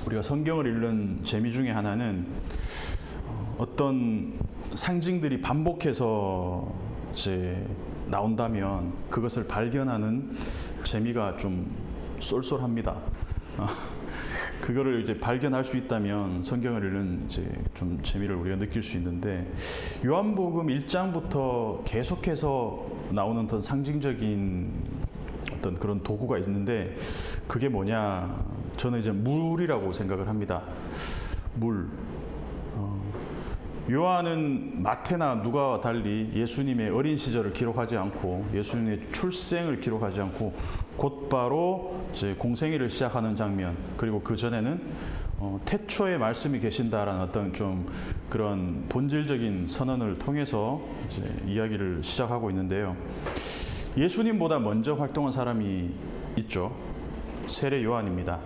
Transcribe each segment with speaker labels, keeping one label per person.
Speaker 1: 우리가 성경을 읽는 재미 중에 하나는 어떤 상징들이 반복해서 이제 나온다면 그것을 발견하는 재미가 좀 쏠쏠합니다. 그거를 이제 발견할 수 있다면 성경을 읽는 이제 좀 재미를 우리가 느낄 수 있는데, 요한복음 1장부터 계속해서 나오는 어떤 상징적인 어떤 그런 도구가 있는데, 그게 뭐냐? 저는 이제 물이라고 생각을 합니다. 물. 요한은 마태나 누가와 달리 예수님의 어린 시절을 기록하지 않고 예수님의 출생을 기록하지 않고 곧바로 이제 공생애를 시작하는 장면, 그리고 그 전에는 태초에 말씀이 계신다라는 어떤 좀 그런 본질적인 선언을 통해서 이제 이야기를 시작하고 있는데요. 예수님보다 먼저 활동한 사람이 있죠. 세례 요한입니다.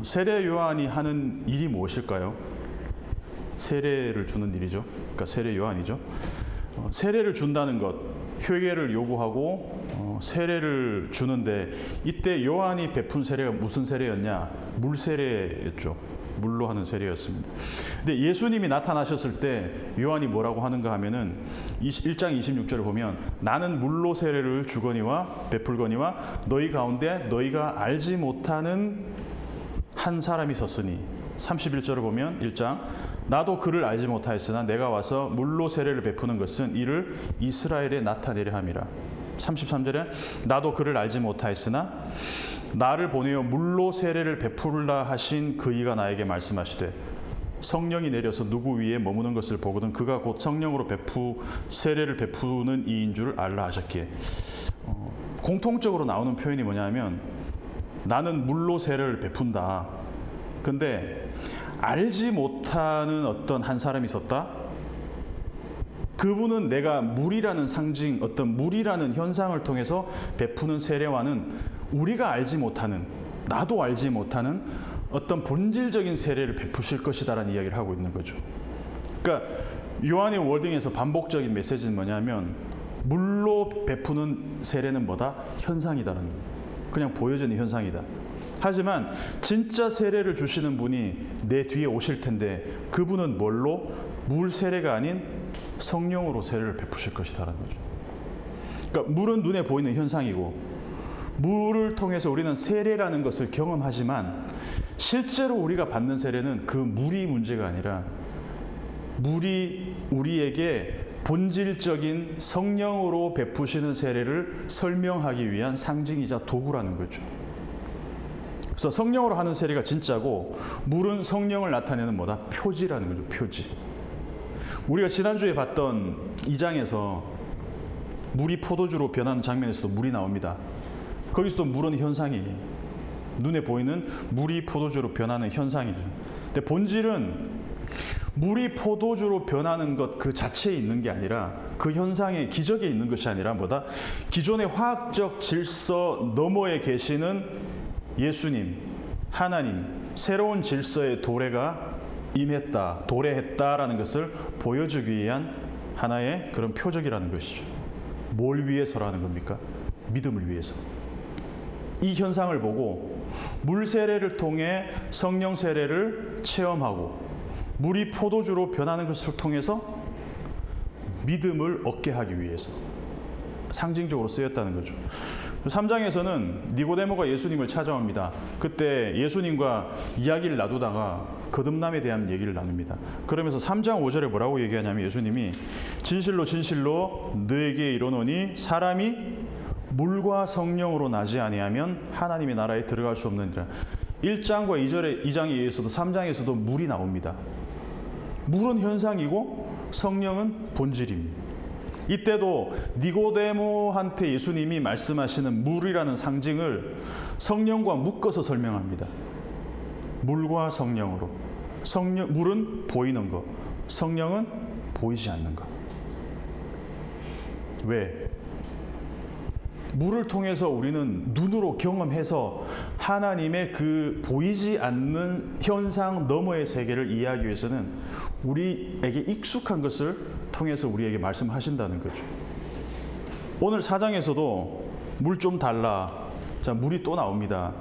Speaker 1: 세례 요한이 하는 일이 무엇일까요? 세례를 주는 일이죠. 그러니까 세례 요한이죠. 세례를 준다는 것, 회개를 요구하고 세례를 주는데, 이때 요한이 베푼 세례가 무슨 세례였냐? 물 세례였죠. 물로 하는 세례였습니다. 근데 예수님이 나타나셨을 때 요한이 뭐라고 하는가 하면은 1장 26절을 보면, 나는 물로 세례를 주거니와 베풀거니와 너희 가운데 너희가 알지 못하는 한 사람이 섰으니, 31절을 보면 1장, 나도 그를 알지 못하였으나 내가 와서 물로 세례를 베푸는 것은 이를 이스라엘에 나타내려 함이라. 33절에 나도 그를 알지 못하였으나 나를 보내어 물로 세례를 베풀라 하신 그이가 나에게 말씀하시되, 성령이 내려서 누구 위에 머무는 것을 보거든 그가 곧 성령으로 세례를 베푸는 이인 줄 알라 하셨기에, 공통적으로 나오는 표현이 뭐냐면 나는 물로 세례를 베푼다. 근데 알지 못하는 어떤 한 사람이 있었다. 그분은 내가 물이라는 상징, 어떤 물이라는 현상을 통해서 베푸는 세례와는 우리가 알지 못하는, 나도 알지 못하는 어떤 본질적인 세례를 베푸실 것이다라는 이야기를 하고 있는 거죠. 그러니까 요한의 워딩에서 반복적인 메시지는 뭐냐면, 물로 베푸는 세례는 뭐다? 현상이다라는 거예요. 그냥 보여지는 현상이다. 하지만 진짜 세례를 주시는 분이 내 뒤에 오실 텐데, 그분은 뭘로? 물 세례가 아닌 성령으로 세례를 베푸실 것이다라는 거죠. 그러니까 물은 눈에 보이는 현상이고, 물을 통해서 우리는 세례라는 것을 경험하지만, 실제로 우리가 받는 세례는 그 물이 문제가 아니라 물이 우리에게 본질적인 성령으로 베푸시는 세례를 설명하기 위한 상징이자 도구라는 거죠. 그래서 성령으로 하는 세례가 진짜고, 물은 성령을 나타내는 뭐다? 표지라는 거죠. 표지. 우리가 지난주에 봤던 2장에서 물이 포도주로 변하는 장면에서도 물이 나옵니다. 거기서도 물은 현상이에요. 눈에 보이는 물이 포도주로 변하는 현상이죠. 근데 본질은 물이 포도주로 변하는 것 그 자체에 있는 게 아니라, 그 현상의 기적에 있는 것이 아니라 뭐다? 기존의 화학적 질서 너머에 계시는 예수님, 하나님, 새로운 질서의 도래가 임했다, 도래했다라는 것을 보여주기 위한 하나의 그런 표적이라는 것이죠. 뭘 위해서라는 겁니까? 믿음을 위해서. 이 현상을 보고 물 세례를 통해 성령 세례를 체험하고, 물이 포도주로 변하는 것을 통해서 믿음을 얻게 하기 위해서 상징적으로 쓰였다는 거죠. 3장에서는 니고데모가 예수님을 찾아옵니다. 그때 예수님과 이야기를 나누다가 거듭남에 대한 얘기를 나눕니다. 그러면서 3장 5절에 뭐라고 얘기하냐면, 예수님이 진실로 진실로 너에게 이르노니 사람이 물과 성령으로 나지 아니하면 하나님의 나라에 들어갈 수 없느니라. 1장과 2장에 의해서도 3장에서도 물이 나옵니다. 물은 현상이고 성령은 본질입니다. 이때도 니고데모한테 예수님이 말씀하시는 물이라는 상징을 성령과 묶어서 설명합니다. 물과 성령으로. 물은 보이는 것, 성령은 보이지 않는 것. 왜? 물을 통해서 우리는 눈으로 경험해서 하나님의 그 보이지 않는 현상 너머의 세계를 이해하기 위해서는 우리에게 익숙한 것을 통해서 우리에게 말씀하신다는 거죠. 오늘 4장에서도 물 좀 달라. 자, 물이 또 나옵니다.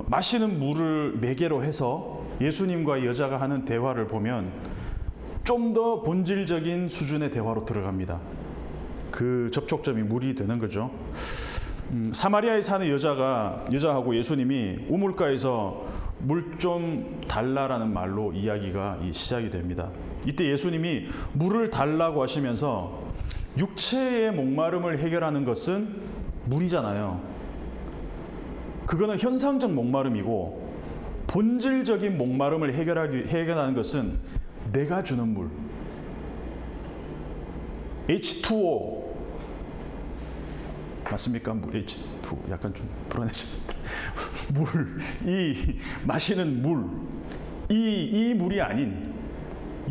Speaker 1: 마시는 물을 매개로 해서 예수님과 여자가 하는 대화를 보면 좀 더 본질적인 수준의 대화로 들어갑니다. 그 접촉점이 물이 되는 거죠. 사마리아에 사는 여자하고 예수님이 우물가에서 물 좀 달라라는 말로 이야기가 시작이 됩니다. 이때 예수님이 물을 달라고 하시면서 육체의 목마름을 해결하는 것은 물이잖아요. 그거는 현상적 목마름이고 본질적인 목마름을 해결하는 것은 내가 주는 물. H2O 맞습니까? 물 H2O 약간 좀 불안해지는데 물, 마시는 물, 이 물이 아닌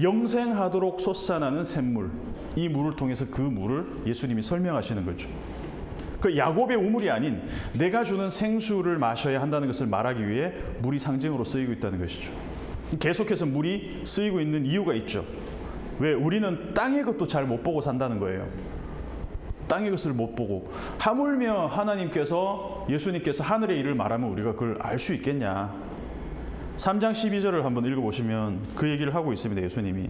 Speaker 1: 영생하도록 솟아나는 샘물, 이 물을 통해서 그 물을 예수님이 설명하시는 거죠. 그 야곱의 우물이 아닌 내가 주는 생수를 마셔야 한다는 것을 말하기 위해 물이 상징으로 쓰이고 있다는 것이죠. 계속해서 물이 쓰이고 있는 이유가 있죠. 왜? 우리는 땅의 것도 잘 못 보고 산다는 거예요. 땅의 것을 못 보고. 하물며 예수님께서 하늘의 일을 말하면 우리가 그걸 알 수 있겠냐. 3장 12절을 한번 읽어보시면 그 얘기를 하고 있습니다. 예수님이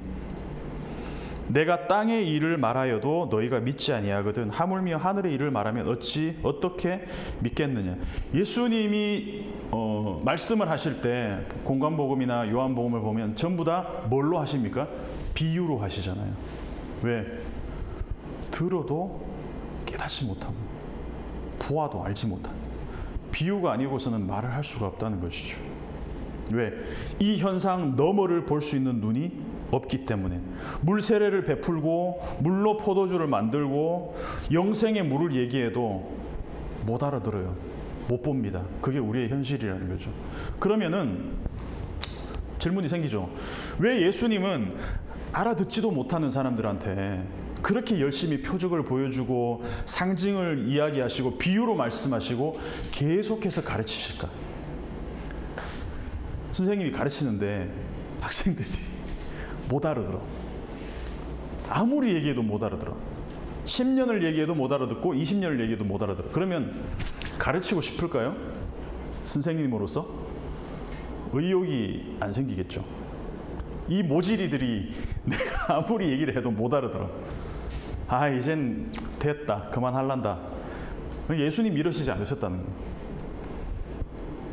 Speaker 1: 내가 땅의 일을 말하여도 너희가 믿지 아니하거든 하물며 하늘의 일을 말하면 어떻게 믿겠느냐. 예수님이 말씀을 하실 때 공관복음이나 요한복음을 보면 전부 다 뭘로 하십니까? 비유로 하시잖아요. 왜? 들어도 깨닫지 못하고 보아도 알지 못하는 비유가 아니고서는 말을 할 수가 없다는 것이죠. 왜? 이 현상 너머를 볼 수 있는 눈이 없기 때문에. 물 세례를 베풀고 물로 포도주를 만들고 영생의 물을 얘기해도 못 알아들어요. 못 봅니다. 그게 우리의 현실이라는 거죠. 그러면은 질문이 생기죠. 왜 예수님은 알아듣지도 못하는 사람들한테 그렇게 열심히 표적을 보여주고 상징을 이야기하시고 비유로 말씀하시고 계속해서 가르치실까? 선생님이 가르치는데 학생들이 못 알아들어. 아무리 얘기해도 못 알아들어. 10년을 얘기해도 못 알아듣고 20년을 얘기해도 못 알아들어. 그러면 가르치고 싶을까요? 선생님으로서? 의욕이 안 생기겠죠. 이 모질이들이 내가 아무리 얘기를 해도 못 알아들어. 이젠 됐다. 그만할란다. 예수님 이러시지 않으셨다는 거예요.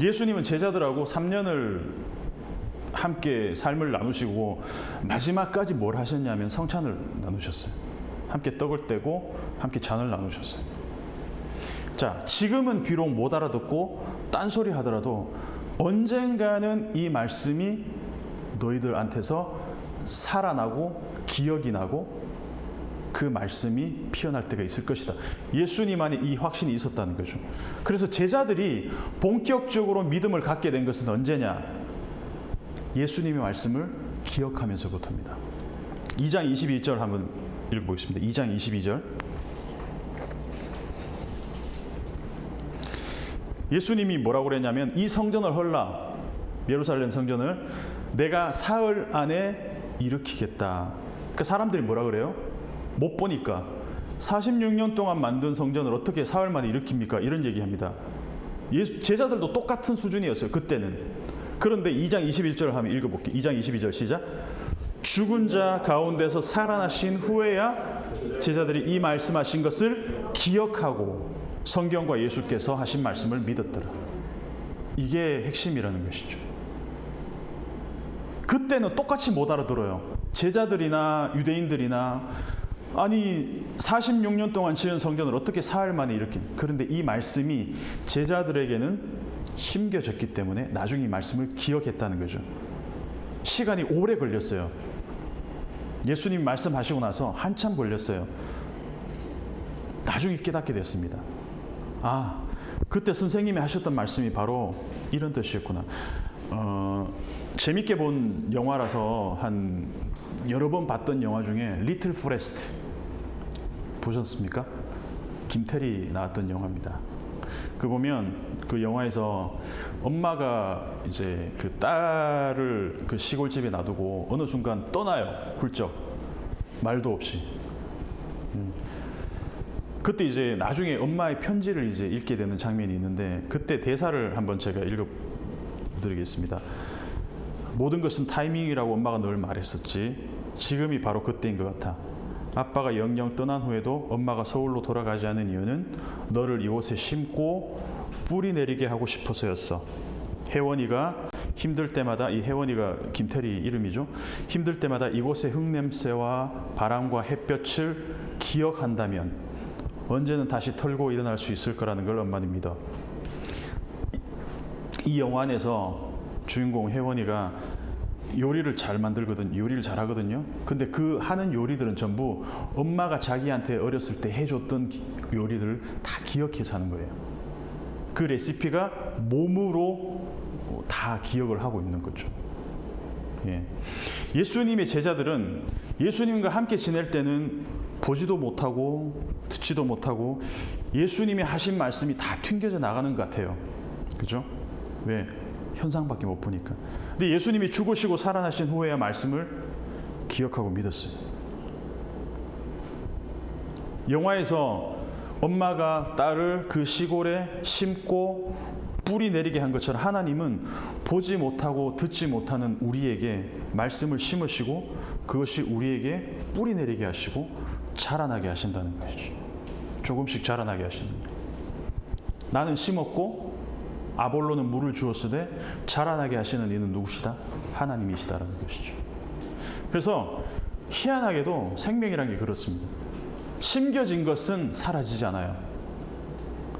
Speaker 1: 예수님은 제자들하고 3년을 함께 삶을 나누시고 마지막까지 뭘 하셨냐면 성찬을 나누셨어요. 함께 떡을 떼고 함께 잔을 나누셨어요. 자, 지금은 비록 못 알아듣고 딴소리 하더라도 언젠가는 이 말씀이 너희들한테서 살아나고 기억이 나고 그 말씀이 피어날 때가 있을 것이다. 예수님 안에 이 확신이 있었다는 거죠. 그래서 제자들이 본격적으로 믿음을 갖게 된 것은 언제냐? 예수님의 말씀을 기억하면서부터입니다. 2장 22절 한번 읽어보겠습니다. 2장 22절. 예수님이 뭐라고 그랬냐면 이 성전을 헐라, 예루살렘 성전을 내가 사흘 안에 일으키겠다. 그러니까 사람들이 뭐라 그래요? 못 보니까 46년 동안 만든 성전을 어떻게 사흘 만에 일으킵니까? 이런 얘기합니다. 제자들도 똑같은 수준이었어요. 그때는. 그런데 2장 21절을 한번 읽어볼게요. 2장 22절 시작. 죽은 자 가운데서 살아나신 후에야 제자들이 이 말씀하신 것을 기억하고 성경과 예수께서 하신 말씀을 믿었더라. 이게 핵심이라는 것이죠. 그때는 똑같이 못 알아들어요. 제자들이나 유대인들이나 46년 동안 지은 성전을 어떻게 사흘 만에 일으킨. 그런데 이 말씀이 제자들에게는 심겨졌기 때문에 나중에 이 말씀을 기억했다는 거죠. 시간이 오래 걸렸어요. 예수님 말씀하시고 나서 한참 걸렸어요. 나중에 깨닫게 됐습니다. 그때 선생님이 하셨던 말씀이 바로 이런 뜻이었구나. 재밌게 본 영화라서 한 여러 번 봤던 영화 중에 리틀 포레스트 보셨습니까? 김태리 나왔던 영화입니다. 그 보면 그 영화에서 엄마가 이제 그 딸을 그 시골집에 놔두고 어느 순간 떠나요. 훌쩍 말도 없이. 그때 이제 나중에 엄마의 편지를 이제 읽게 되는 장면이 있는데 그때 대사를 한번 제가 읽어드리겠습니다. 모든 것은 타이밍이라고 엄마가 늘 말했었지. 지금이 바로 그때인 것 같아. 아빠가 영영 떠난 후에도 엄마가 서울로 돌아가지 않은 이유는 너를 이곳에 심고 뿌리 내리게 하고 싶어서였어. 혜원이가 힘들 때마다, 이 혜원이가 김태리 이름이죠. 힘들 때마다 이곳의 흙냄새와 바람과 햇볕을 기억한다면 언제는 다시 털고 일어날 수 있을 거라는 걸 엄마는 믿어. 이 영화 안에서 주인공 혜원이가 요리를 잘 만들거든요. 요리를 잘 하거든요. 근데 그 하는 요리들은 전부 엄마가 자기한테 어렸을 때 해줬던 요리들을 다 기억해서 하는 거예요. 그 레시피가 몸으로 다 기억을 하고 있는 거죠. 예. 예수님의 제자들은 예수님과 함께 지낼 때는 보지도 못하고 듣지도 못하고 예수님이 하신 말씀이 다 튕겨져 나가는 것 같아요. 그죠? 왜? 현상밖에 못 보니까. 근데 예수님이 죽으시고 살아나신 후에야 말씀을 기억하고 믿었어요. 영화에서 엄마가 딸을 그 시골에 심고 뿌리 내리게 한 것처럼 하나님은 보지 못하고 듣지 못하는 우리에게 말씀을 심으시고 그것이 우리에게 뿌리 내리게 하시고 자라나게 하신다는 것이죠. 조금씩 자라나게 하시는 거예요. 나는 심었고 아볼로는 물을 주었으되 자라나게 하시는 이는 누구시다? 하나님이시다라는 것이죠. 그래서 희한하게도 생명이란 게 그렇습니다. 심겨진 것은 사라지지 않아요.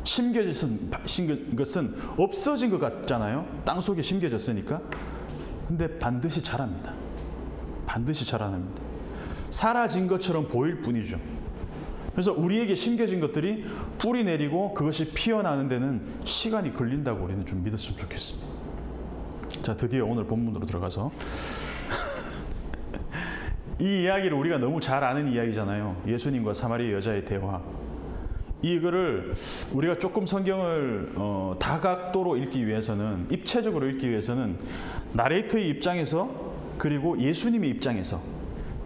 Speaker 1: 심겨진 것은 없어진 것 같잖아요. 땅속에 심겨졌으니까. 근데 반드시 자랍니다. 반드시 자라납니다. 사라진 것처럼 보일 뿐이죠. 그래서 우리에게 심겨진 것들이 뿌리 내리고 그것이 피어나는 데는 시간이 걸린다고 우리는 좀 믿었으면 좋겠습니다. 자, 드디어 오늘 본문으로 들어가서 이 이야기를 우리가 너무 잘 아는 이야기잖아요. 예수님과 사마리아 여자의 대화. 이거를 우리가 조금 성경을 다각도로 읽기 위해서는, 입체적으로 읽기 위해서는 나레이터의 입장에서, 그리고 예수님의 입장에서,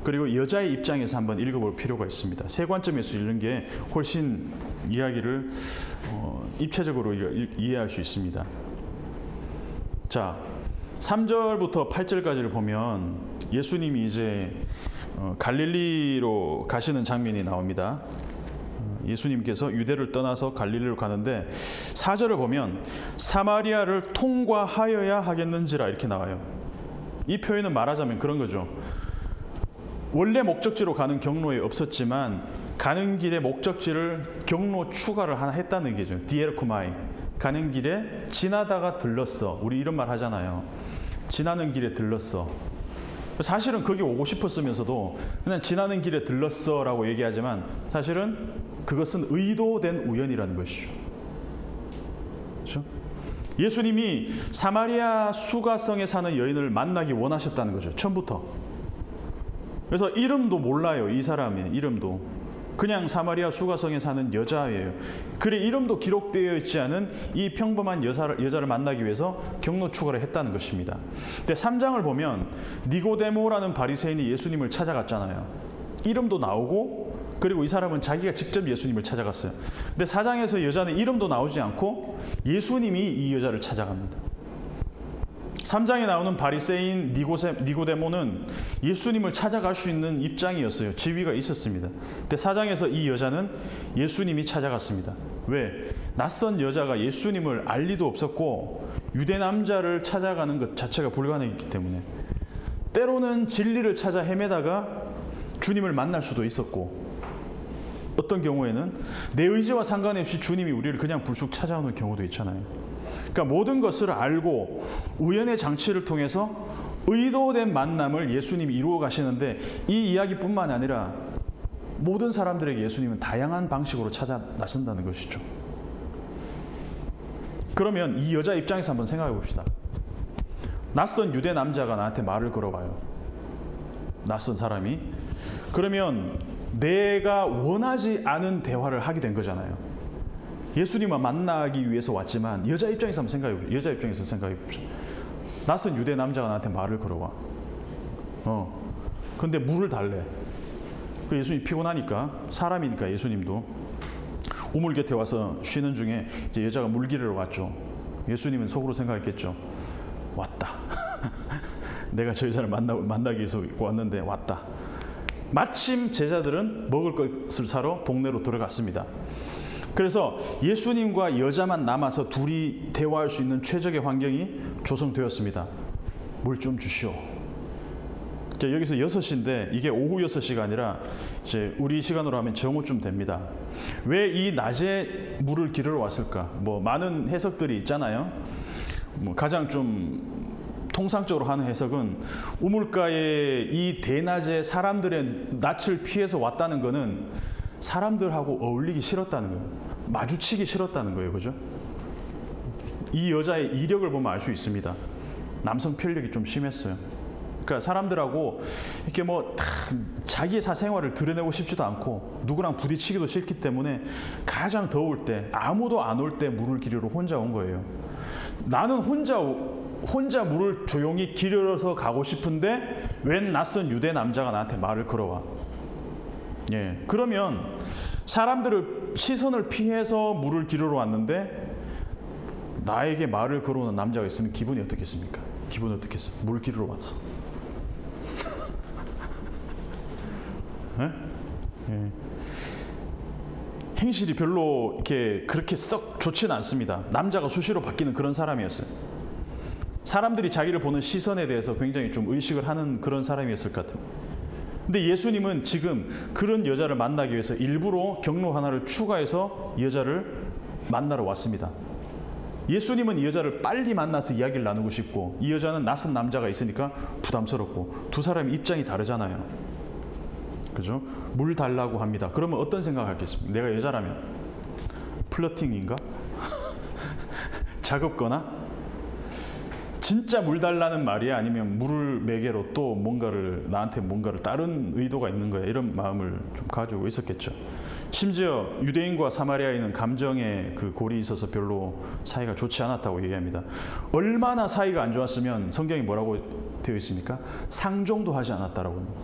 Speaker 1: 그리고 여자의 입장에서 한번 읽어볼 필요가 있습니다. 세 관점에서 읽는 게 훨씬 이야기를 입체적으로 이해할 수 있습니다. 자, 3절부터 8절까지를 보면 예수님이 이제 갈릴리로 가시는 장면이 나옵니다. 예수님께서 유대를 떠나서 갈릴리로 가는데 4절을 보면 사마리아를 통과하여야 하겠는지라 이렇게 나와요. 이 표현은 말하자면 그런 거죠. 원래 목적지로 가는 경로에 없었지만 가는 길에 목적지를 경로 추가를 하나 했다는 얘기죠. 디에르코마이. 가는 길에 지나다가 들렀어. 우리 이런 말 하잖아요. 지나는 길에 들렀어. 사실은 거기 오고 싶었으면서도 그냥 지나는 길에 들렀어 라고 얘기하지만 사실은 그것은 의도된 우연이라는 것이죠. 그렇죠? 예수님이 사마리아 수가성에 사는 여인을 만나기 원하셨다는 거죠. 처음부터. 그래서 이름도 몰라요. 이 사람의 이름도. 그냥 사마리아 수가성에 사는 여자예요. 그래 이름도 기록되어 있지 않은 이 평범한 여자를 만나기 위해서 경로 추가를 했다는 것입니다. 근데 3장을 보면 니고데모라는 바리새인이 예수님을 찾아갔잖아요. 이름도 나오고 그리고 이 사람은 자기가 직접 예수님을 찾아갔어요. 근데 4장에서 여자는 이름도 나오지 않고 예수님이 이 여자를 찾아갑니다. 3장에 나오는 바리새인 니고데모는 예수님을 찾아갈 수 있는 입장이었어요. 지위가 있었습니다. 근데 4장에서 이 여자는 예수님이 찾아갔습니다. 왜? 낯선 여자가 예수님을 알 리도 없었고 유대 남자를 찾아가는 것 자체가 불가능했기 때문에 때로는 진리를 찾아 헤매다가 주님을 만날 수도 있었고 어떤 경우에는 내 의지와 상관없이 주님이 우리를 그냥 불쑥 찾아오는 경우도 있잖아요. 그러니까 모든 것을 알고 우연의 장치를 통해서 의도된 만남을 예수님이 이루어 가시는데 이 이야기뿐만 아니라 모든 사람들에게 예수님은 다양한 방식으로 찾아 나선다는 것이죠. 그러면 이 여자 입장에서 한번 생각해 봅시다. 낯선 유대 남자가 나한테 말을 걸어와요. 낯선 사람이. 그러면 내가 원하지 않은 대화를 하게 된 거잖아요. 예수님을 만나기 위해서 왔지만 여자 입장에서 한번 생각해 봅시다. 여자 입장에서 생각해 봅시다. 낯선 유대 남자가 나한테 말을 걸어와. 근데 물을 달래. 그 예수님이 피곤하니까 사람이니까 예수님도 우물 곁에 와서 쉬는 중에 이제 여자가 물 기르러 왔죠. 예수님은 속으로 생각했겠죠. 왔다. 내가 저 여자를 만나기 위해서 왔는데 왔다. 마침 제자들은 먹을 것을 사러 동네로 들어갔습니다. 그래서 예수님과 여자만 남아서 둘이 대화할 수 있는 최적의 환경이 조성되었습니다. 물 좀 주시오. 자, 여기서 6시인데 이게 오후 6시가 아니라 이제 우리 시간으로 하면 정오쯤 됩니다. 왜 이 낮에 물을 기르러 왔을까? 뭐 많은 해석들이 있잖아요. 뭐 가장 좀 통상적으로 하는 해석은 우물가에 이 대낮에 사람들의 낯을 피해서 왔다는 것은 사람들하고 어울리기 싫었다는 거예요. 마주치기 싫었다는 거예요. 그죠? 이 여자의 이력을 보면 알 수 있습니다. 남성 편력이 좀 심했어요. 그러니까 사람들하고 이렇게 뭐 자기의 사생활을 드러내고 싶지도 않고 누구랑 부딪히기도 싫기 때문에 가장 더울 때 아무도 안 올 때 물을 기르러 혼자 온 거예요. 나는 혼자 물을 조용히 기르러서 가고 싶은데 웬 낯선 유대 남자가 나한테 말을 걸어와. 예, 그러면 사람들을 시선을 피해서 물을 기르러 왔는데 나에게 말을 걸어오는 남자가 있으면 기분이 어떻겠습니까? 기분이 어떻겠어? 물 기르러 왔어. 예? 예. 행실이 별로 이렇게 그렇게 썩 좋지는 않습니다. 남자가 수시로 바뀌는 그런 사람이었어요. 사람들이 자기를 보는 시선에 대해서 굉장히 좀 의식을 하는 그런 사람이었을 것 같아요. 근데 예수님은 지금 그런 여자를 만나기 위해서 일부러 경로 하나를 추가해서 여자를 만나러 왔습니다. 예수님은 이 여자를 빨리 만나서 이야기를 나누고 싶고 이 여자는 낯선 남자가 있으니까 부담스럽고 두 사람의 입장이 다르잖아요. 그죠? 물 달라고 합니다. 그러면 어떤 생각을 하겠습니까? 내가 여자라면 플러팅인가? 자극거나? 진짜 물 달라는 말이야? 아니면 물을 매개로 또 나한테 뭔가를 다른 의도가 있는 거야? 이런 마음을 좀 가지고 있었겠죠. 심지어 유대인과 사마리아인은 감정의 그 골이 있어서 별로 사이가 좋지 않았다고 얘기합니다. 얼마나 사이가 안 좋았으면 성경이 뭐라고 되어 있습니까? 상종도 하지 않았다라고 합니다.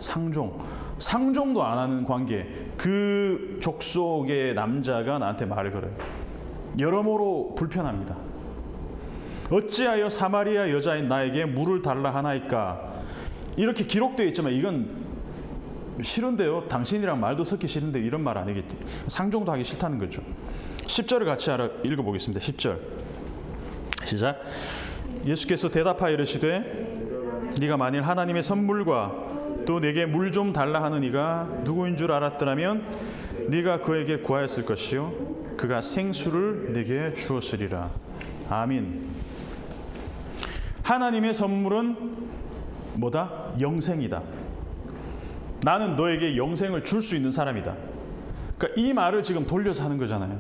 Speaker 1: 상종도 안 하는 관계. 그 족속의 남자가 나한테 말을 걸어요. 여러모로 불편합니다. 어찌하여 사마리아 여자인 나에게 물을 달라 하나이까? 이렇게 기록되어 있지만 이건 싫은데요. 당신이랑 말도 섞기 싫은데 이런 말 아니겠지. 상종도 하기 싫다는 거죠. 10절을 같이 읽어보겠습니다. 10절 시작. 예수께서 대답하여 이르시되 네가 만일 하나님의 선물과 또 내게 물 좀 달라 하는 이가 누구인 줄 알았더라면 네가 그에게 구하였을 것이요 그가 생수를 네게 주었으리라. 아멘. 하나님의 선물은 뭐다? 영생이다. 나는 너에게 영생을 줄 수 있는 사람이다. 그러니까 이 말을 지금 돌려서 하는 거잖아요.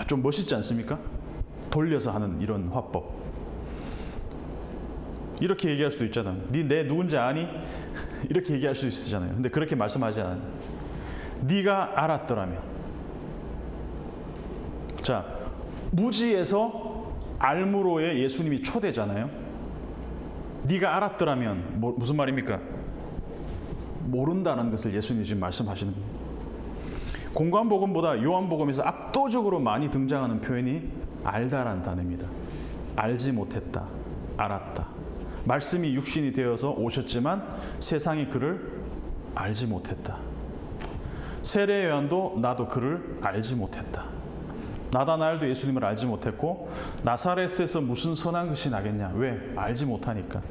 Speaker 1: 좀 멋있지 않습니까? 돌려서 하는 이런 화법. 이렇게 얘기할 수도 있잖아요. 내 누군지 아니? 이렇게 얘기할 수 있잖아요. 근데 그렇게 말씀하지 않아요. 네가 알았더라면. 자, 무지에서 알무로에 예수님이 초대잖아요. 네가 알았더라면 무슨 말입니까? 모른다는 것을 예수님이 지금 말씀하시는 거예요. 공관복음보다 요한복음에서 압도적으로 많이 등장하는 표현이 알다라는 단어입니다. 알지 못했다, 알았다. 말씀이 육신이 되어서 오셨지만 세상이 그를 알지 못했다. 세례 요한도 나도 그를 알지 못했다. 나다나엘도 예수님을 알지 못했고 나사렛에서 무슨 선한 것이 나겠냐? 왜? 알지 못하니까.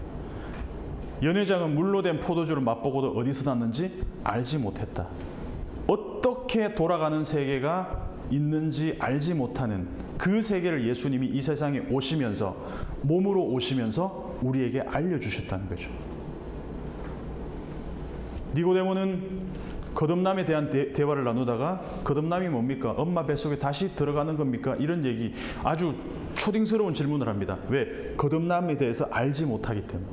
Speaker 1: 연회장은 물로 된 포도주를 맛보고도 어디서 났는지 알지 못했다. 어떻게 돌아가는 세계가 있는지 알지 못하는 그 세계를 예수님이 이 세상에 오시면서 몸으로 오시면서 우리에게 알려주셨다는 거죠. 니고데모는 거듭남에 대한 대화를 나누다가 거듭남이 뭡니까? 엄마 뱃속에 다시 들어가는 겁니까? 이런 얘기, 아주 초딩스러운 질문을 합니다. 왜? 거듭남에 대해서 알지 못하기 때문에.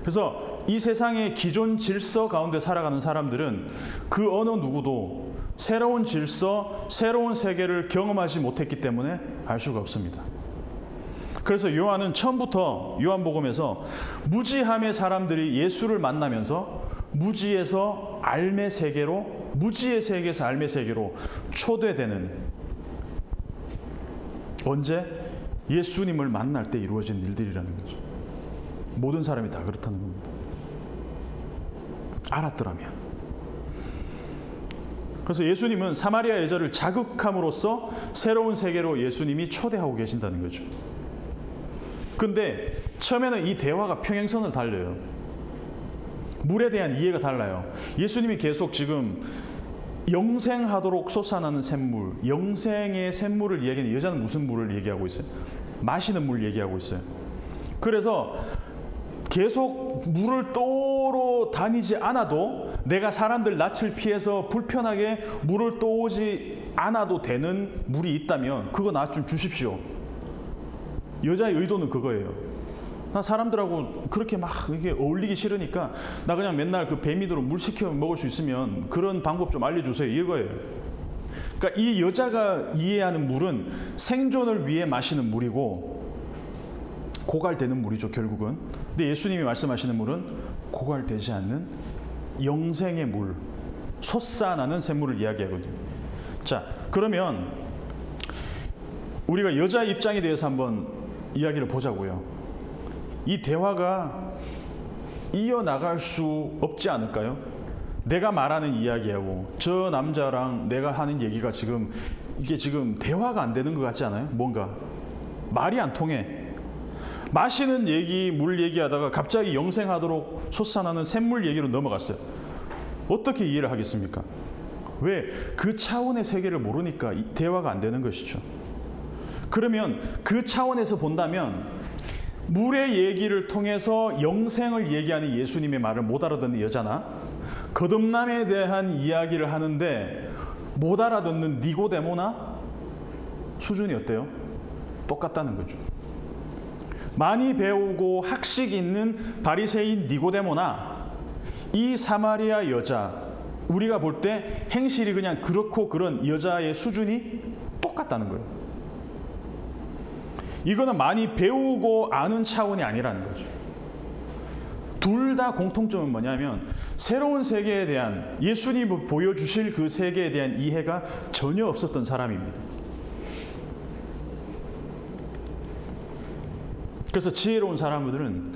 Speaker 1: 그래서 이 세상의 기존 질서 가운데 살아가는 사람들은 그 어느 누구도 새로운 질서, 새로운 세계를 경험하지 못했기 때문에 알 수가 없습니다. 그래서 요한은 처음부터 요한복음에서 무지함의 사람들이 예수를 만나면서 무지에서 알의 세계로, 무지의 세계에서 알의 세계로 초대되는, 언제? 예수님을 만날 때 이루어진 일들이라는 거죠. 모든 사람이 다 그렇다는 겁니다. 알았더라면. 그래서 예수님은 사마리아 여자를 자극함으로써 새로운 세계로 예수님이 초대하고 계신다는 거죠. 근데 처음에는 이 대화가 평행선을 달려요. 물에 대한 이해가 달라요. 예수님이 계속 지금 영생하도록 솟아나는 샘물, 영생의 샘물을 이야기하는, 여자는 무슨 물을 얘기하고 있어요? 마시는 물 얘기하고 있어요. 그래서 계속 물을 떠오러 다니지 않아도, 내가 사람들 낯을 피해서 불편하게 물을 떠오지 않아도 되는 물이 있다면 그거 나 좀 주십시오. 여자의 의도는 그거예요. 나 사람들하고 그렇게 막 이게 어울리기 싫으니까 나 그냥 맨날 그 배미도로 물 시켜 먹을 수 있으면 그런 방법 좀 알려주세요, 이거예요. 그러니까 이 여자가 이해하는 물은 생존을 위해 마시는 물이고 고갈되는 물이죠, 결국은. 근데 예수님이 말씀하시는 물은 고갈되지 않는 영생의 물, 솟아나는 샘물을 이야기하거든요. 자, 그러면 우리가 여자 입장에 대해서 한번 이야기를 보자고요. 이 대화가 이어나갈 수 없지 않을까요? 내가 말하는 이야기하고 저 남자랑 내가 하는 얘기가 지금 이게 지금 대화가 안 되는 것 같지 않아요? 뭔가 말이 안 통해. 마시는 얘기, 물 얘기하다가 갑자기 영생하도록 솟아나는 샘물 얘기로 넘어갔어요. 어떻게 이해를 하겠습니까? 왜? 그 차원의 세계를 모르니까 대화가 안 되는 것이죠. 그러면 그 차원에서 본다면 물의 얘기를 통해서 영생을 얘기하는 예수님의 말을 못 알아듣는 여자나 거듭남에 대한 이야기를 하는데 못 알아듣는 니고데모나 수준이 어때요? 똑같다는 거죠. 많이 배우고 학식 있는 바리새인 니고데모나 이 사마리아 여자, 우리가 볼 때 행실이 그냥 그렇고 그런 여자의 수준이 똑같다는 거예요. 이거는 많이 배우고 아는 차원이 아니라는 거죠. 둘 다 공통점은 뭐냐면 새로운 세계에 대한, 예수님이 보여주실 그 세계에 대한 이해가 전혀 없었던 사람입니다. 그래서 지혜로운 사람들은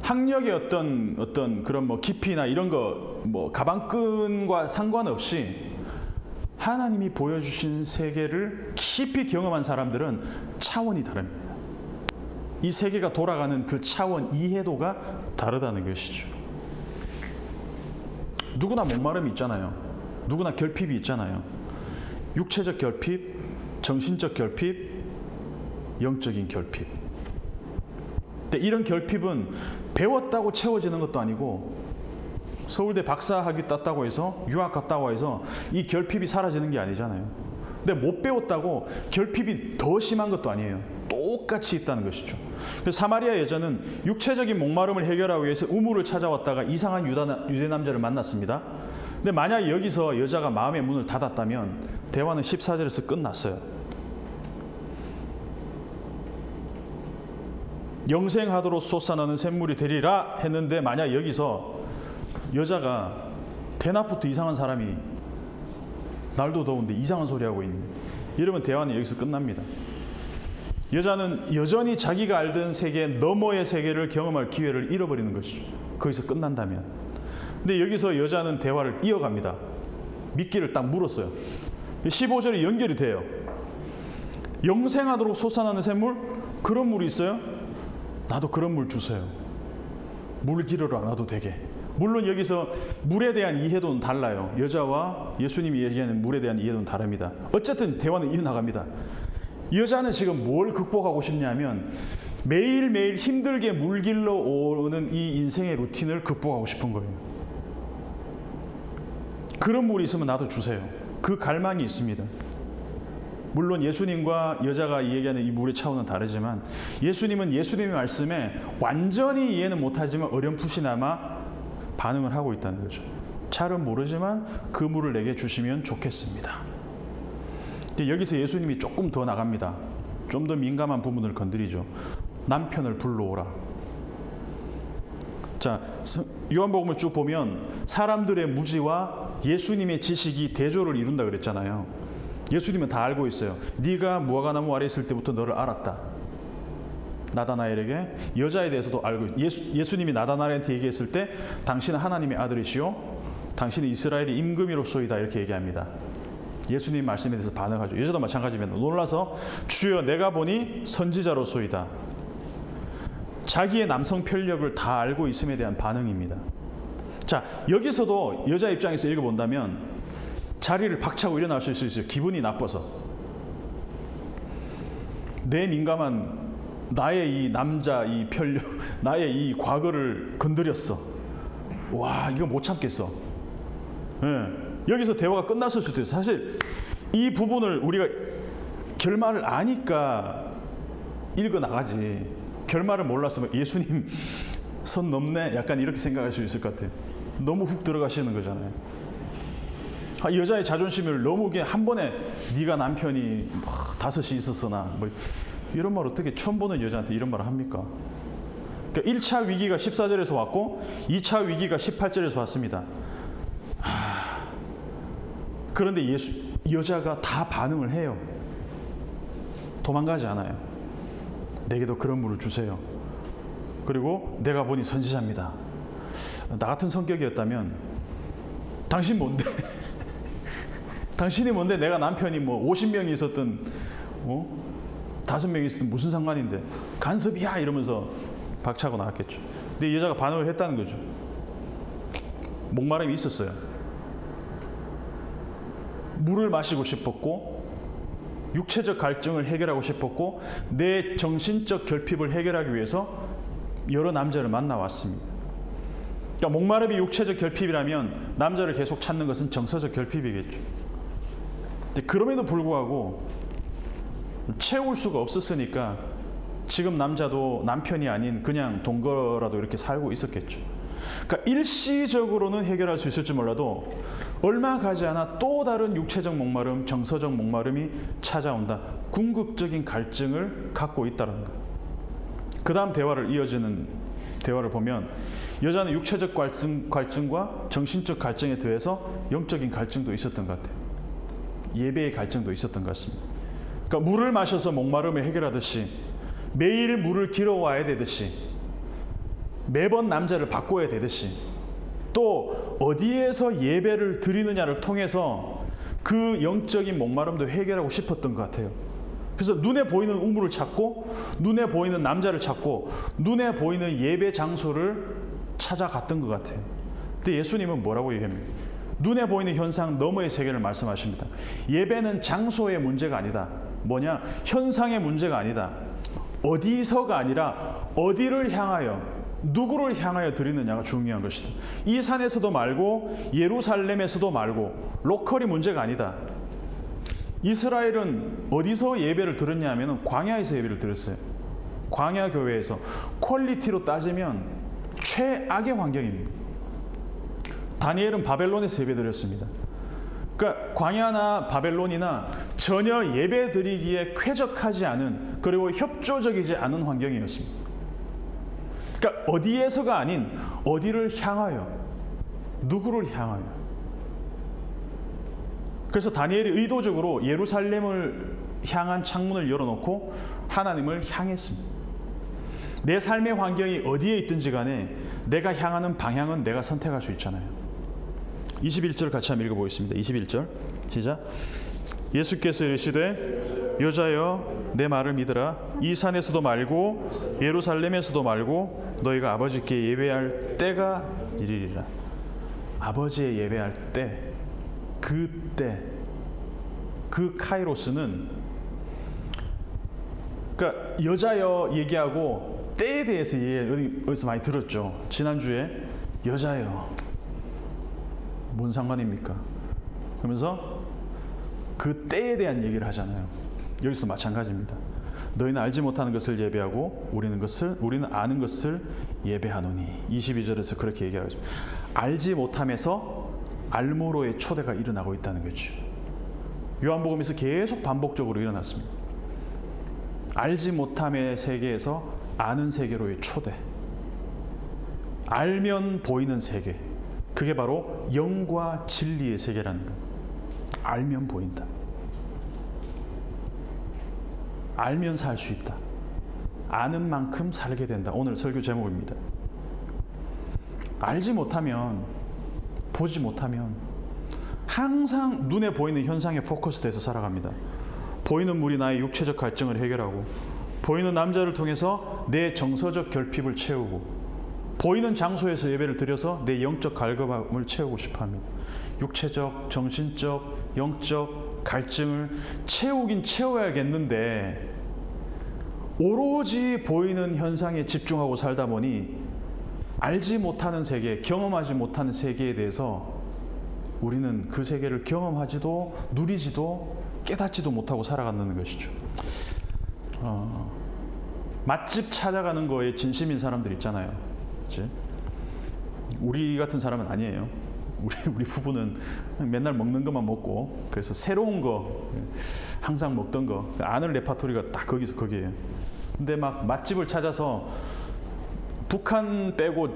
Speaker 1: 학력의 어떤 그런 뭐 깊이나 이런 거 뭐 가방끈과 상관없이 하나님이 보여주신 세계를 깊이 경험한 사람들은 차원이 다릅니다. 이 세계가 돌아가는 그 차원, 이해도가 다르다는 것이죠. 누구나 목마름이 있잖아요. 누구나 결핍이 있잖아요. 육체적 결핍, 정신적 결핍, 영적인 결핍. 근데 이런 결핍은 배웠다고 채워지는 것도 아니고 서울대 박사학위 땄다고 해서 유학 갔다고 해서 이 결핍이 사라지는 게 아니잖아요. 근데 못 배웠다고 결핍이 더 심한 것도 아니에요. 똑같이 있다는 것이죠. 그래서 사마리아 여자는 육체적인 목마름을 해결하기 위해서 우물을 찾아왔다가 이상한 유대 남자를 만났습니다. 근데 만약 여기서 여자가 마음의 문을 닫았다면 대화는 14절에서 끝났어요. 영생하도록 솟아나는 샘물이 되리라 했는데 만약 여기서 여자가 대낮부터 이상한 사람이 날도 더운데 이상한 소리 하고 있는, 이러면 대화는 여기서 끝납니다. 여자는 여전히 자기가 알던 세계 너머의 세계를 경험할 기회를 잃어버리는 것이죠. 거기서 끝난다면. 근데 여기서 여자는 대화를 이어갑니다. 미끼를 딱 물었어요. 15절이 연결이 돼요. 영생하도록 솟아나는 샘물? 그런 물이 있어요? 나도 그런 물 주세요. 물 기르러 안 와도 되게. 물론 여기서 물에 대한 이해도는 달라요. 여자와 예수님이 얘기하는 물에 대한 이해도는 다릅니다. 어쨌든 대화는 이어나갑니다. 여자는 지금 뭘 극복하고 싶냐면 매일매일 힘들게 물 길러 오는 이 인생의 루틴을 극복하고 싶은 거예요. 그런 물이 있으면 나도 주세요. 그 갈망이 있습니다. 물론 예수님과 여자가 얘기하는 이 물의 차원은 다르지만 예수님은 예수님의 말씀에 완전히 이해는 못하지만 어렴풋이나마 반응을 하고 있다는 거죠. 잘은 모르지만 그 물을 내게 주시면 좋겠습니다. 근데 여기서 예수님이 조금 더 나갑니다. 좀 더 민감한 부분을 건드리죠. 남편을 불러오라. 자, 요한복음을 쭉 보면 사람들의 무지와 예수님의 지식이 대조를 이룬다 그랬잖아요. 예수님은 다 알고 있어요. 네가 무화과나무 아래 있을 때부터 너를 알았다. 나다나엘에게 여자에 대해서도 알고 예수님이 나다나엘한테 얘기했을 때 당신은 하나님의 아들이시오 당신은 이스라엘의 임금이로소이다 이렇게 얘기합니다. 예수님 말씀에 대해서 반응하죠. 여자도 마찬가지입니다. 놀라서 주여 내가 보니 선지자로소이다. 자기의 남성 편력을 다 알고 있음에 대한 반응입니다. 자, 여기서도 여자 입장에서 읽어본다면 자리를 박차고 일어나실 수 있어요. 기분이 나빠서. 내 민감한 나의 이 남자 이 편력, 나의 이 과거를 건드렸어. 와, 이거 못 참겠어. 예, 여기서 대화가 끝났을 수도 있어요. 사실 이 부분을 우리가 결말을 아니까 읽어 나가지. 결말을 몰랐으면 예수님 선 넘네 약간 이렇게 생각할 수 있을 것 같아요. 너무 훅 들어가시는 거잖아요. 여자의 자존심을 너무 한 번에 네가 남편이 5이 있었으나 뭐 이런 말 어떻게 처음 보는 여자한테 이런 말을 합니까? 그러니까 1차 위기가 14절에서 왔고 2차 위기가 18절에서 왔습니다. 그런데 여자가 다 반응을 해요. 도망가지 않아요. 내게도 그런 물을 주세요. 그리고 내가 보니 선지자입니다. 나 같은 성격이었다면 당신 뭔데? 당신이 뭔데? 내가 남편이 뭐 50명이 있었든 5명이 있었든 무슨 상관인데 간섭이야 이러면서 박차고 나왔겠죠. 근데 여자가 반응을 했다는 거죠. 목마름이 있었어요. 물을 마시고 싶었고 육체적 갈증을 해결하고 싶었고 내 정신적 결핍을 해결하기 위해서 여러 남자를 만나왔습니다. 그러니까 목마름이 육체적 결핍이라면 남자를 계속 찾는 것은 정서적 결핍이겠죠. 그럼에도 불구하고 채울 수가 없었으니까 지금 남자도 남편이 아닌 그냥 동거라도 이렇게 살고 있었겠죠. 그러니까 일시적으로는 해결할 수 있을지 몰라도 얼마 가지 않아 또 다른 육체적 목마름, 정서적 목마름이 찾아온다. 궁극적인 갈증을 갖고 있다는 것. 그 다음 이어지는 대화를 보면 여자는 육체적 갈증과 정신적 갈증에 더해서 영적인 갈증도 있었던 것 같아요. 예배의 갈증도 있었던 것 같습니다. 그러니까 물을 마셔서 목마름을 해결하듯이 매일 물을 길어와야 되듯이 매번 남자를 바꿔야 되듯이 또 어디에서 예배를 드리느냐를 통해서 그 영적인 목마름도 해결하고 싶었던 것 같아요. 그래서 눈에 보이는 우물을 찾고 눈에 보이는 남자를 찾고 눈에 보이는 예배 장소를 찾아갔던 것 같아요. 근데 예수님은 뭐라고 얘기합니까? 눈에 보이는 현상 너머의 세계를 말씀하십니다. 예배는 장소의 문제가 아니다. 뭐냐? 현상의 문제가 아니다. 어디서가 아니라 어디를 향하여 누구를 향하여 드리느냐가 중요한 것이다. 이 산에서도 말고 예루살렘에서도 말고 로컬이 문제가 아니다. 이스라엘은 어디서 예배를 드렸냐 하면 광야에서 예배를 드렸어요. 광야 교회에서. 퀄리티로 따지면 최악의 환경입니다. 다니엘은 바벨론에서 예배 드렸습니다. 그러니까 광야나 바벨론이나 전혀 예배 드리기에 쾌적하지 않은 그리고 협조적이지 않은 환경이었습니다. 그러니까 어디에서가 아닌 어디를 향하여 누구를 향하여. 그래서 다니엘이 의도적으로 예루살렘을 향한 창문을 열어놓고 하나님을 향했습니다. 내 삶의 환경이 어디에 있든지 간에 내가 향하는 방향은 내가 선택할 수 있잖아요. 21절 같이 한번 읽어보겠습니다. 21절 시작. 예수께서 이르시되 여자여 내 말을 믿으라. 이 산에서도 말고 예루살렘에서도 말고 너희가 아버지께 예배할 때가 이르리라. 아버지의 예배할 때, 그때, 그 카이로스는 그러니까 여자여 얘기하고 때에 대해서 어디서 많이 들었죠. 지난주에 여자여 뭔 상관입니까? 그러면서 그 때에 대한 얘기를 하잖아요. 여기서도 마찬가지입니다. 너희는 알지 못하는 것을 예배하고 우리는 아는 것을 예배하노니. 22절에서 그렇게 얘기하고 있습니다. 알지 못함에서 알므로의 초대가 일어나고 있다는 거죠. 요한복음에서 계속 반복적으로 일어났습니다. 알지 못함의 세계에서 아는 세계로의 초대. 알면 보이는 세계. 그게 바로 영과 진리의 세계라는 거예요. 알면 보인다. 알면 살 수 있다. 아는 만큼 살게 된다. 오늘 설교 제목입니다. 알지 못하면, 보지 못하면 항상 눈에 보이는 현상에 포커스돼서 살아갑니다. 보이는 물이 나의 육체적 갈증을 해결하고, 보이는 남자를 통해서 내 정서적 결핍을 채우고, 보이는 장소에서 예배를 드려서 내 영적 갈급함을 채우고 싶어합니다. 육체적, 정신적, 영적 갈증을 채우긴 채워야겠는데 오로지 보이는 현상에 집중하고 살다 보니 알지 못하는 세계, 경험하지 못하는 세계에 대해서 우리는 그 세계를 경험하지도 누리지도 깨닫지도 못하고 살아가는 것이죠. 맛집 찾아가는 거에 진심인 사람들 있잖아요. 그치? 우리 같은 사람은 아니에요. 우리 부부는 맨날 먹는 것만 먹고, 그래서 새로운 거, 항상 먹던 거, 아는 레파토리가 딱 거기에요. 근데 막 맛집을 찾아서 북한 빼고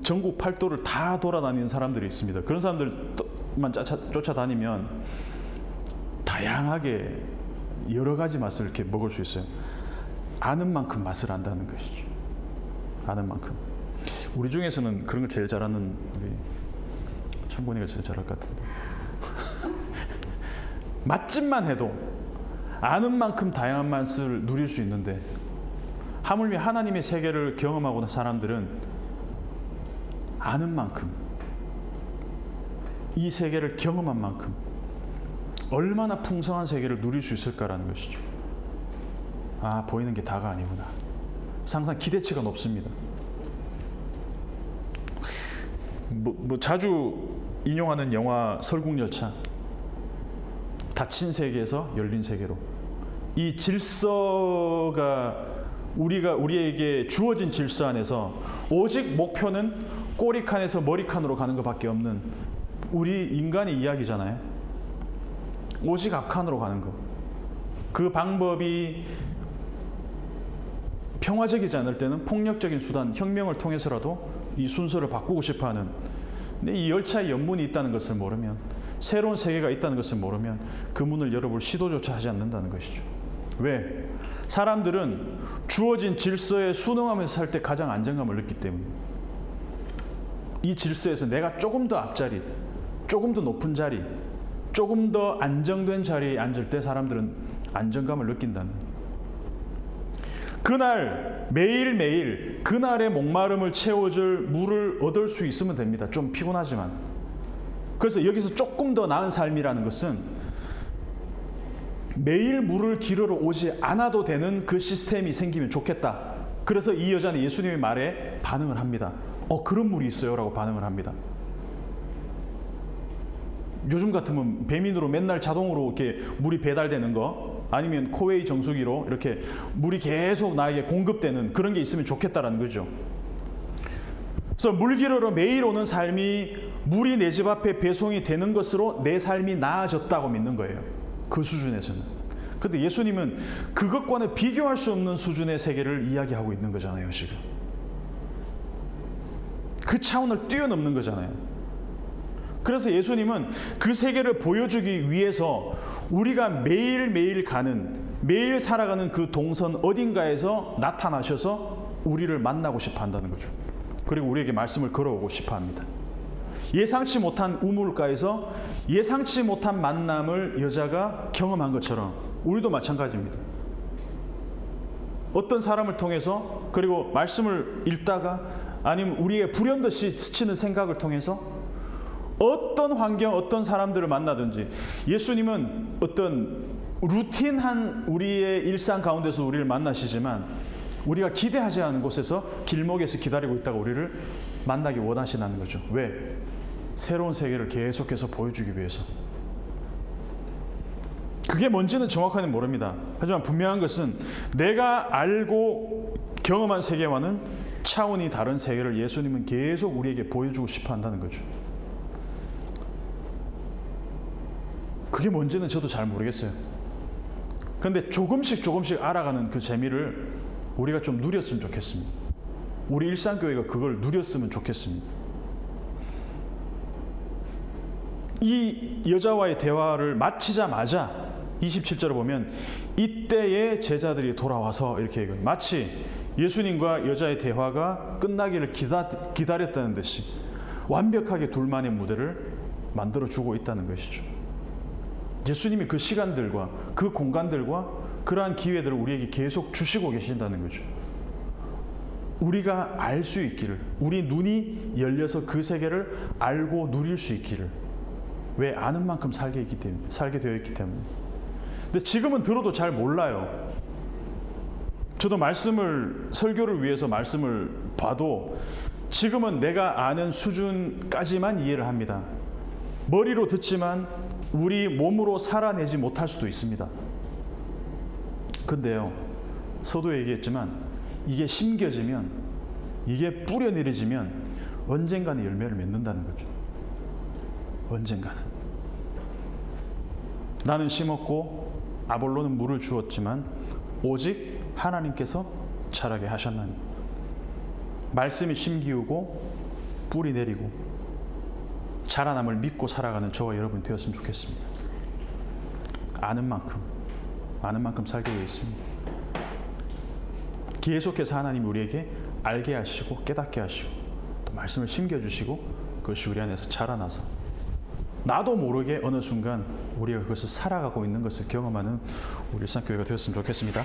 Speaker 1: 전국 팔도를 다 돌아다니는 사람들이 있습니다. 그런 사람들만 쫓아다니면 다양하게 여러 가지 맛을 이렇게 먹을 수 있어요. 아는 만큼 맛을 안다는 것이죠. 아는 만큼. 우리 중에서는 그런 걸 제일 잘하는 우리 창곤이가 제일 잘할 것 같은데. 맛집만 해도 아는 만큼 다양한 맛을 누릴 수 있는데, 하물며 하나님의 세계를 경험하고 있는 사람들은 아는 만큼, 이 세계를 경험한 만큼 얼마나 풍성한 세계를 누릴 수 있을까라는 것이죠. 아, 보이는 게 다가 아니구나. 항상 기대치가 높습니다. 자주 인용하는 영화 설국열차, 닫힌 세계에서 열린 세계로. 이 질서가 우리에게 주어진 질서 안에서 오직 목표는 꼬리칸에서 머리칸으로 가는 것밖에 없는 우리 인간의 이야기잖아요. 오직 앞칸으로 가는 것. 그 방법이 평화적이지 않을 때는 폭력적인 수단, 혁명을 통해서라도 이 순서를 바꾸고 싶어하는, 근데 이 열차에 연문이 있다는 것을 모르면, 새로운 세계가 있다는 것을 모르면 그 문을 열어볼 시도조차 하지 않는다는 것이죠. 왜? 사람들은 주어진 질서에 순응하면서 살 때 가장 안정감을 느끼기 때문에, 이 질서에서 내가 조금 더 앞자리, 조금 더 높은 자리, 조금 더 안정된 자리에 앉을 때 사람들은 안정감을 느낀다는, 그날 매일매일 그날의 목마름을 채워줄 물을 얻을 수 있으면 됩니다. 좀 피곤하지만. 그래서 여기서 조금 더 나은 삶이라는 것은 매일 물을 기르러 오지 않아도 되는 그 시스템이 생기면 좋겠다. 그래서 이 여자는 예수님의 말에 반응을 합니다. 그런 물이 있어요 라고 반응을 합니다. 요즘 같으면 배민으로 맨날 자동으로 이렇게 물이 배달되는 거, 아니면 코웨이 정수기로 이렇게 물이 계속 나에게 공급되는 그런 게 있으면 좋겠다라는 거죠. 그래서 물 기르러 매일 오는 삶이 물이 내 집 앞에 배송이 되는 것으로 내 삶이 나아졌다고 믿는 거예요. 그 수준에서는. 그런데 예수님은 그것과는 비교할 수 없는 수준의 세계를 이야기하고 있는 거잖아요, 지금. 그 차원을 뛰어넘는 거잖아요. 그래서 예수님은 그 세계를 보여주기 위해서 우리가 매일매일 매일 살아가는 그 동선 어딘가에서 나타나셔서 우리를 만나고 싶어 한다는 거죠. 그리고 우리에게 말씀을 걸어오고 싶어 합니다. 예상치 못한 우물가에서 예상치 못한 만남을 여자가 경험한 것처럼 우리도 마찬가지입니다. 어떤 사람을 통해서, 그리고 말씀을 읽다가, 아니면 우리의 불현듯이 스치는 생각을 통해서 어떤 환경, 어떤 사람들을 만나든지, 예수님은 어떤 루틴한 우리의 일상 가운데서 우리를 만나시지만 우리가 기대하지 않은 곳에서 길목에서 기다리고 있다가 우리를 만나기 원하시는 거죠. 왜? 새로운 세계를 계속해서 보여주기 위해서. 그게 뭔지는 정확하게 모릅니다. 하지만 분명한 것은 내가 알고 경험한 세계와는 차원이 다른 세계를 예수님은 계속 우리에게 보여주고 싶어 한다는 거죠. 그게 뭔지는 저도 잘 모르겠어요. 그런데 조금씩 알아가는 그 재미를 우리가 좀 누렸으면 좋겠습니다. 우리 일상교회가 그걸 누렸으면 좋겠습니다. 이 여자와의 대화를 마치자마자 27절을 보면 이때에 제자들이 돌아와서 이렇게 얘기해요. 마치 예수님과 여자의 대화가 끝나기를 기다렸다는 듯이 완벽하게 둘만의 무대를 만들어주고 있다는 것이죠. 예수님이 그 시간들과 그 공간들과 그러한 기회들을 우리에게 계속 주시고 계신다는 거죠. 우리가 알 수 있기를, 우리 눈이 열려서 그 세계를 알고 누릴 수 있기를. 왜? 아는 만큼 살게 되어 있기 때문에. 근데 지금은 들어도 잘 몰라요. 저도 설교를 위해서 말씀을 봐도 지금은 내가 아는 수준까지만 이해를 합니다. 머리로 듣지만 우리 몸으로 살아내지 못할 수도 있습니다. 근데요, 서도 얘기했지만 이게 심겨지면, 이게 뿌려내려지면 언젠가는 열매를 맺는다는 거죠. 언젠가는. 나는 심었고 아볼로는 물을 주었지만 오직 하나님께서 자라게 하셨나니. 말씀이 심기우고 뿌리 내리고 자라남을 믿고 살아가는 저와 여러분이 되었으면 좋겠습니다. 아는 만큼 살게 되어 있습니다. 계속해서 하나님이 우리에게 알게 하시고 깨닫게 하시고 또 말씀을 심겨주시고 그것이 우리 안에서 자라나서 나도 모르게 어느 순간 우리가 그것을 살아가고 있는 것을 경험하는 우리 일상교회가 되었으면 좋겠습니다.